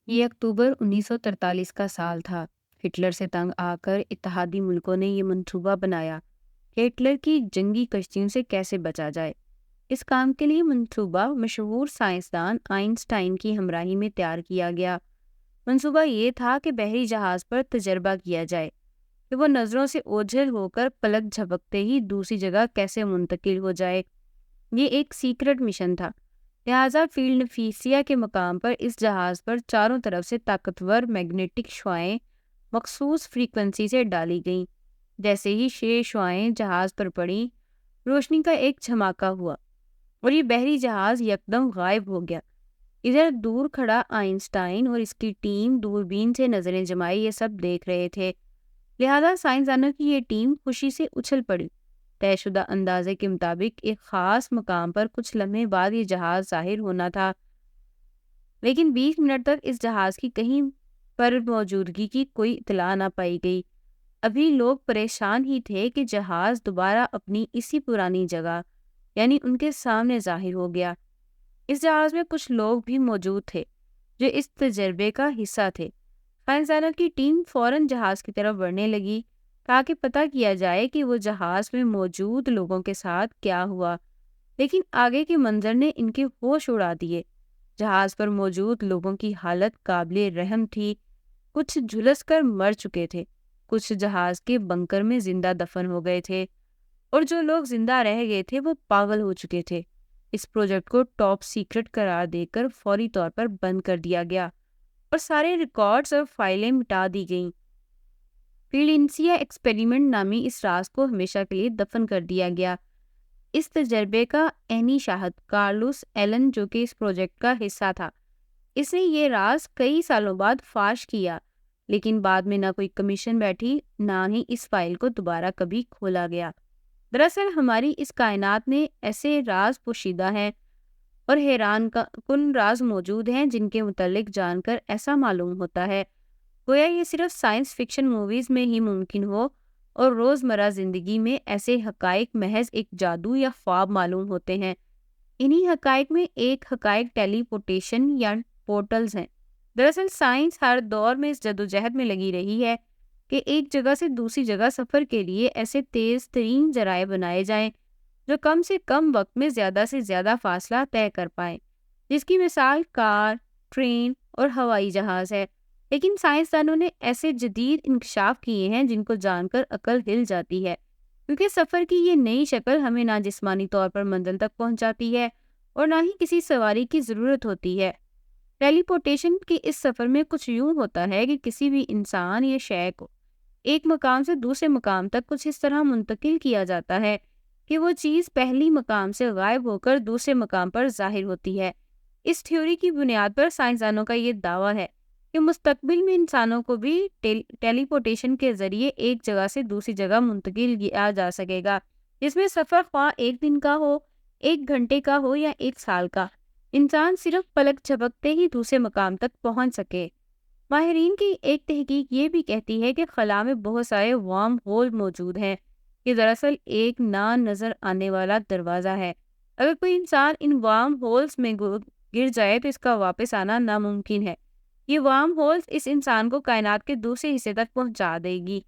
ये अक्टूबर 1943 का साल था। हिटलर से तंग आकर इत्तेहादी मुल्कों ने ये मंसूबा बनाया कि हिटलर की जंगी कश्तियों से कैसे बचा जाए। इस काम के लिए मंसूबा मशहूर साइंसदान आइंस्टाइन की हमराही में तैयार किया गया। मंसूबा ये था कि बहरी जहाज पर तजर्बा किया जाए कि वो नज़रों से ओझल होकर पलक झपकते ही दूसरी जगह कैसे मुंतकिल हो जाए। ये एक सीक्रेट मिशन था। लिहाजा फील्ड नफीसिया के मकाम पर इस जहाज पर चारों तरफ से ताकतवर मैग्नेटिक शुआएं मखसूस फ्रीक्वेंसी से डाली गईं। जैसे ही ये शुआएं जहाज पर पड़ी, रोशनी का एक झमाका हुआ और ये बहरी जहाज यकदम गायब हो गया। इधर दूर खड़ा आइंस्टाइन और इसकी टीम दूरबीन से नजरें जमाए ये सब देख रहे थे। लिहाजा साइंसदानों की ये टीम खुशी से उछल पड़ी। तयशुदा अंदाजे के मुताबिक एक खास मकाम पर कुछ लम्हे बाद ये जहाज जाहिर होना था, लेकिन 20 मिनट तक इस जहाज की कहीं पर मौजूदगी की कोई इतला ना पाई गई। अभी लोग परेशान ही थे कि जहाज दोबारा अपनी इसी पुरानी जगह यानी उनके सामने जाहिर हो गया। इस जहाज में कुछ लोग भी मौजूद थे जो इस तजर्बे का हिस्सा थे। साइंसदानों की टीम फौरन जहाज की तरफ बढ़ने लगी ताकि पता किया जाए कि वो जहाज में मौजूद लोगों के साथ क्या हुआ। लेकिन आगे के मंजर ने इनके होश उड़ा दिए। जहाज पर मौजूद लोगों की हालत काबिले रहम थी। कुछ झुलस कर मर चुके थे, कुछ जहाज के बंकर में जिंदा दफन हो गए थे और जो लोग जिंदा रह गए थे वो पागल हो चुके थे। इस प्रोजेक्ट को टॉप सीक्रेट करार देकर फौरी तौर पर बंद कर दिया गया और सारे रिकॉर्ड्स और फाइलें मिटा दी गईं। फिलिंसिया एक्सपेरिमेंट नामी इस राज को हमेशा के लिए दफन कर दिया गया। इस तजर्बे का एनी शाहद कार्लोस एलन जो कि इस प्रोजेक्ट का हिस्सा था, इसने ये राज कई सालों बाद फाश किया, लेकिन बाद में ना कोई कमीशन बैठी ना ही इस फाइल को दोबारा कभी खोला गया। दरअसल हमारी इस कायनात में ऐसे राज पोशीदा हैं और हैरान कुन राज मौजूद हैं जिनके मुतल्लिक जानकर ऐसा मालूम होता है गोया ये सिर्फ साइंस फिक्शन मूवीज में ही मुमकिन हो और रोजमर्रा जिंदगी में ऐसे हकाइक महज एक जादू या ख्वाब मालूम होते हैं। इन्हीं हकाइक में एक हकाइक टेलीपोर्टेशन या पोर्टल्स हैं। दरअसल साइंस हर दौर में इस जदोजहद में लगी रही है कि एक जगह से दूसरी जगह सफर के लिए ऐसे तेज तरीन जराए बनाए जाएं जो कम से कम वक्त में ज्यादा से ज्यादा फासला तय कर पाए, जिसकी मिसाल कार, ट्रेन और हवाई जहाज है। लेकिन साइंसदानों ने ऐसे जदीद इंकशाफ किए हैं जिनको जानकर अकल हिल जाती है, क्योंकि सफर की ये नई शक्ल हमें ना जिस्मानी तौर पर मंजिल तक पहुंचाती है और ना ही किसी सवारी की जरूरत होती है। टेलीपोर्टेशन के इस सफर में कुछ यूं होता है कि किसी भी इंसान या शय को एक मकाम से दूसरे मकाम तक कुछ इस तरह मुंतकिल किया जाता है कि वो चीज़ पहली मकाम से गायब होकर दूसरे मकाम पर जाहिर होती है। इस थ्योरी की बुनियाद पर साइंसदानों का ये दावा है कि मुस्तकबिल में इंसानों को भी टेलीपोर्टेशन के जरिए एक जगह से दूसरी जगह मुंतकिल किया जा सकेगा, जिसमें सफ़र ख्वाह एक दिन का हो, एक घंटे का हो या एक साल का, इंसान सिर्फ पलक झपकते ही दूसरे मकाम तक पहुंच सके। माहिरीन की एक तहकीक ये भी कहती है कि खला में बहुत सारे वार्म होल मौजूद हैं। ये दरअसल एक ना नजर आने वाला दरवाज़ा है। अगर कोई इंसान इन वार्म होल्स में गिर जाए तो इसका वापस आना नामुमकिन है। ये वार्म होल्स इस इंसान को कायनात के दूसरे हिस्से तक पहुंचा देगी।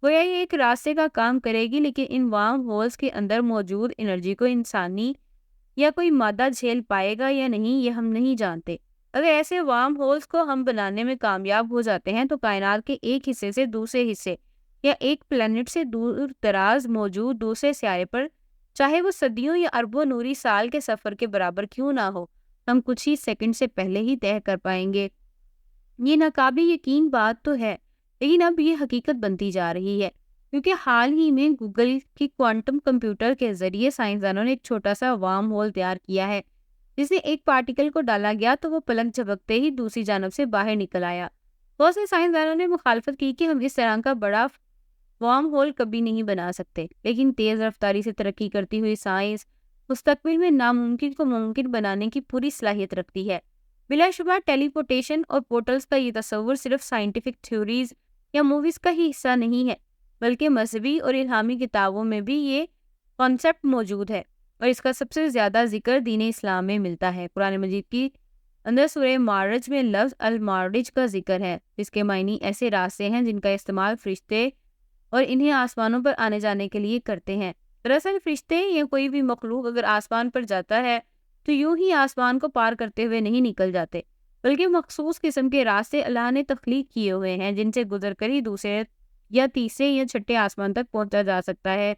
गोया ये एक रास्ते का काम करेगी, लेकिन इन वार्म होल्स के अंदर मौजूद एनर्जी को इंसानी या कोई मादा झेल पाएगा या नहीं ये हम नहीं जानते। अगर ऐसे वार्म होल्स को हम बनाने में कामयाब हो जाते हैं तो कायनात के एक हिस्से से दूसरे हिस्से या एक प्लेनेट से दूर दराज मौजूद दूसरे सियारे पर, चाहे वो सदियों या अरबों नूरी साल के सफर के बराबर क्यों ना हो, हम कुछ ही सेकंड से पहले ही तय कर पाएंगे। ये नाकाबिल यकीन बात तो है, लेकिन अब ये हकीकत बनती जा रही है, क्योंकि हाल ही में गूगल की क्वांटम कंप्यूटर के जरिए साइंसदानों ने एक छोटा सा वार्म होल तैयार किया है, जिसमें एक पार्टिकल को डाला गया तो वो पलक झपकते ही दूसरी जानब से बाहर निकल आया। बहुत से साइंसदानों ने मुखालफत की कि हम इस तरह का बड़ा वार्म होल कभी नहीं बना सकते, लेकिन तेज रफ्तारी से तरक्की करती हुई साइंस मुस्तकबिल में नामुमकिन को मुमकिन बनाने की पूरी सलाहियत रखती है। बिलाशुबा टेलीपोर्टेशन और पोर्टल्स का ये तस्वुर सिर्फ साइंटिफिक थ्योरीज या मूवीज का ही हिस्सा नहीं है, बल्कि मजहबी और इल्हामी किताबों में भी ये कॉन्सेप्ट मौजूद है और इसका सबसे ज़्यादा जिक्र दीन इस्लाम में मिलता है। कुरान मजीद की اندر سورہ معرج میں لفظ المعرج کا ذکر ہے، جس کے معنی ایسے راستے ہیں جن کا استعمال فرشتے اور انہیں آسمانوں پر آنے جانے کے لیے کرتے ہیں۔ دراصل فرشتے یا کوئی بھی مخلوق اگر آسمان پر جاتا ہے تو یوں ہی آسمان کو پار کرتے ہوئے نہیں نکل جاتے، بلکہ مخصوص قسم کے راستے اللہ نے تخلیق کیے ہوئے ہیں جن سے گزر کر ہی دوسرے یا تیسرے یا چھٹے آسمان تک پہنچا جا سکتا ہے۔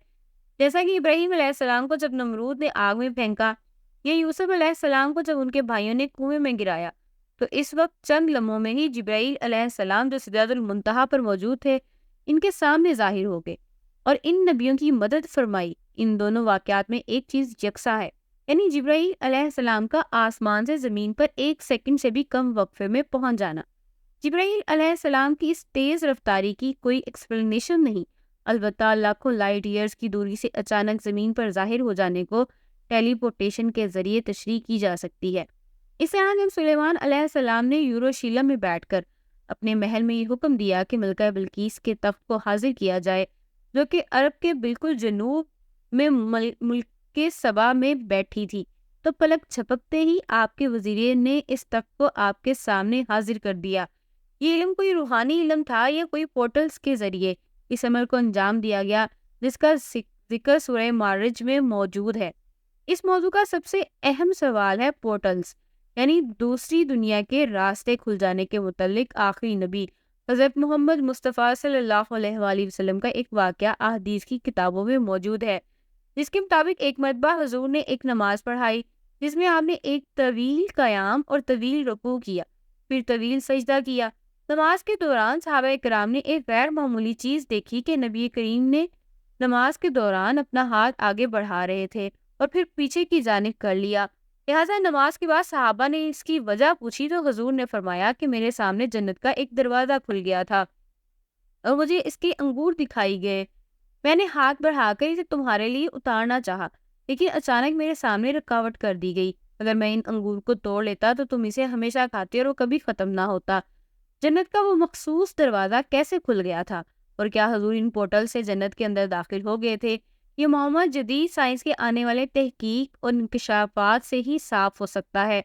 جیسا کہ ابراہیم علیہ السلام کو جب نمرود نے آگ میں پھینکا یا یوسف علیہ السلام کو جب ان کے بھائیوں نے کنویں میں گرایا، تو اس وقت چند لمحوں میں ہی جبرائیل علیہ السلام جو سدرۃ المنتہا پر موجود تھے ان کے سامنے ظاہر ہو گئے اور ان نبیوں کی مدد فرمائی۔ ان دونوں واقعات میں ایک چیز یکساں ہے، یعنی جبرائیل علیہ السلام کا آسمان سے زمین پر 1 سیکنڈ سے بھی کم وقفے میں پہنچ جانا۔ جبرائیل علیہ السلام کی اس تیز رفتاری کی کوئی ایکسپلینیشن نہیں، البتہ لاکھوں لائٹ ایئرز کی دوری سے اچانک زمین پر ظاہر ہو جانے کو ٹیلی پورٹیشن کے ذریعے تشریح کی جا سکتی ہے۔ اس طرح جب سلیمان علیہ السلام نے یوروشیلم میں بیٹھ کر اپنے محل میں یہ حکم دیا کہ ملکہ بلقیس کے تخت کو حاضر کیا جائے، جو کہ عرب کے بالکل جنوب میں ملک سبا میں بیٹھی تھی، تو پلک جھپکتے ہی آپ کے وزیر نے اس تخت کو آپ کے سامنے حاضر کر دیا۔ یہ علم کوئی روحانی علم تھا یا کوئی پورٹلز کے ذریعے اس عمل کو انجام دیا گیا جس کا ذکر سورہ معرج میں موجود ہے۔ اس موضوع کا سب سے اہم سوال ہے پورٹلز، یعنی دوسری دنیا کے راستے کھل جانے کے متعلق آخری نبی حضرت محمد مصطفیٰ صلی اللہ علیہ وآلہ وسلم کا ایک واقعہ احادیث کی کتابوں میں موجود ہے، جس کے مطابق ایک مرتبہ حضور نے ایک نماز پڑھائی جس میں آپ نے ایک طویل قیام اور طویل رکوع کیا، پھر طویل سجدہ کیا۔ نماز کے دوران صحابہ کرام نے ایک غیر معمولی چیز دیکھی کہ نبی کریم نے نماز کے دوران اپنا ہاتھ آگے بڑھا رہے تھے اور پھر پیچھے کی جانب کر لیا۔ لہٰذا نماز کے بعد صحابہ نے اس کی وجہ پوچھی تو حضور نے فرمایا کہ میرے سامنے جنت کا ایک دروازہ کھل گیا تھا اور مجھے اس کے انگور دکھائی گئے۔ میں نے ہاتھ بڑھا کر اسے تمہارے لیے اتارنا چاہا، لیکن اچانک میرے سامنے رکاوٹ کر دی گئی۔ اگر میں ان انگور کو توڑ لیتا تو تم اسے ہمیشہ کھاتے اور وہ کبھی ختم نہ ہوتا۔ جنت کا وہ مخصوص دروازہ کیسے کھل گیا تھا، اور کیا حضور ان پورٹل سے جنت کے اندر داخل ہو گئے تھے؟ یہ معاملہ جدید سائنس کے آنے والے تحقیق اور انکشافات سے ہی صاف ہو سکتا ہے۔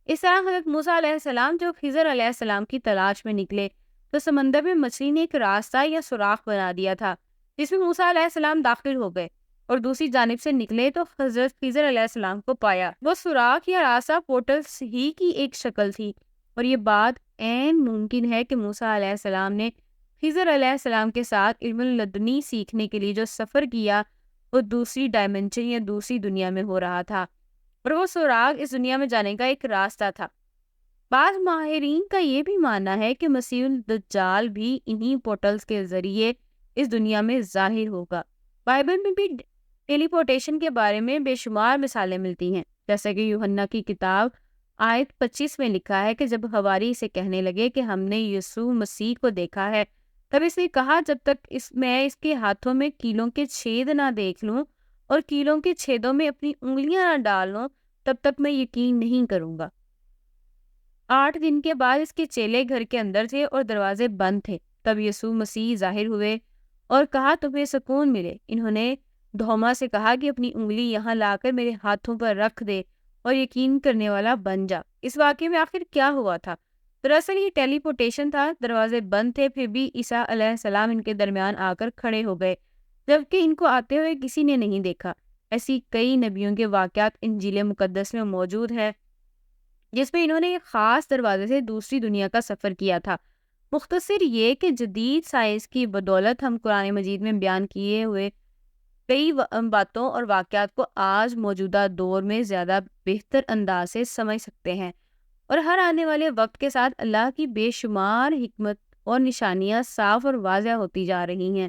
اس طرح حضرت موسیٰ علیہ السلام جو خضر علیہ السلام کی تلاش میں نکلے تو سمندر میں مچھلی نے ایک راستہ یا سوراخ بنا دیا تھا جس میں موسیٰ علیہ السلام داخل ہو گئے، اور دوسری جانب سے نکلے تو حضرت خضر علیہ السلام کو پایا۔ وہ سوراخ یا راستہ پورٹلز ہی کی ایک شکل تھی، اور یہ بات عین ممکن ہے کہ موسیٰ علیہ السلام نے خضر علیہ السلام کے ساتھ علم لدنی سیکھنے کے لیے جو سفر کیا وہ دوسری ڈائمنشن یا دوسری دنیا میں ہو رہا تھا، اور وہ سوراخ اس دنیا میں جانے کا ایک راستہ تھا۔ بعض ماہرین کا یہ بھی ماننا ہے کہ مسیح الدجال بھی انہی پورٹلز کے ذریعے اس دنیا میں ظاہر ہوگا۔ بائبل میں بھی ٹیلی پورٹیشن کے بارے میں بے شمار مثالیں ملتی ہیں، جیسا کہ یوحنا کی کتاب آیت 25 میں لکھا ہے کہ جب حواری اسے کہنے لگے کہ ہم نے یسوع مسیح کو دیکھا ہے، تب اس نے کہا جب تک میں اس کے ہاتھوں میں کیلوں کے چھید نہ دیکھ لوں اور کیلوں کے چھیدوں میں اپنی انگلیاں نہ ڈال لوں تب تک میں یقین نہیں کروں گا۔ 8 دن کے بعد اس کے چیلے گھر کے اندر تھے اور دروازے بند تھے، تب یسوع مسیح ظاہر ہوئے اور کہا تمہیں سکون ملے۔ انہوں نے دھوما سے کہا کہ اپنی انگلی یہاں لا کر میرے ہاتھوں پر رکھ دے اور یقین کرنے والا بن جا۔ اس واقعے میں آخر کیا ہوا تھا؟ دراصل یہ ٹیلی پورٹیشن تھا۔ دروازے بند تھے، پھر بھی عیسیٰ علیہ السلام ان کے درمیان آ کر کھڑے ہو گئے، جبکہ ان کو آتے ہوئے کسی نے نہیں دیکھا۔ ایسی کئی نبیوں کے واقعات انجیل مقدس میں موجود ہے جس میں انہوں نے ایک خاص دروازے سے دوسری دنیا کا سفر کیا تھا۔ مختصر یہ کہ جدید سائنس کی بدولت ہم قرآن مجید میں بیان کیے ہوئے کئی باتوں اور واقعات کو آج موجودہ دور میں زیادہ بہتر انداز سے سمجھ سکتے ہیں، اور ہر آنے والے وقت کے ساتھ اللہ کی بے شمار حکمت اور نشانیاں صاف اور واضح ہوتی جا رہی ہیں۔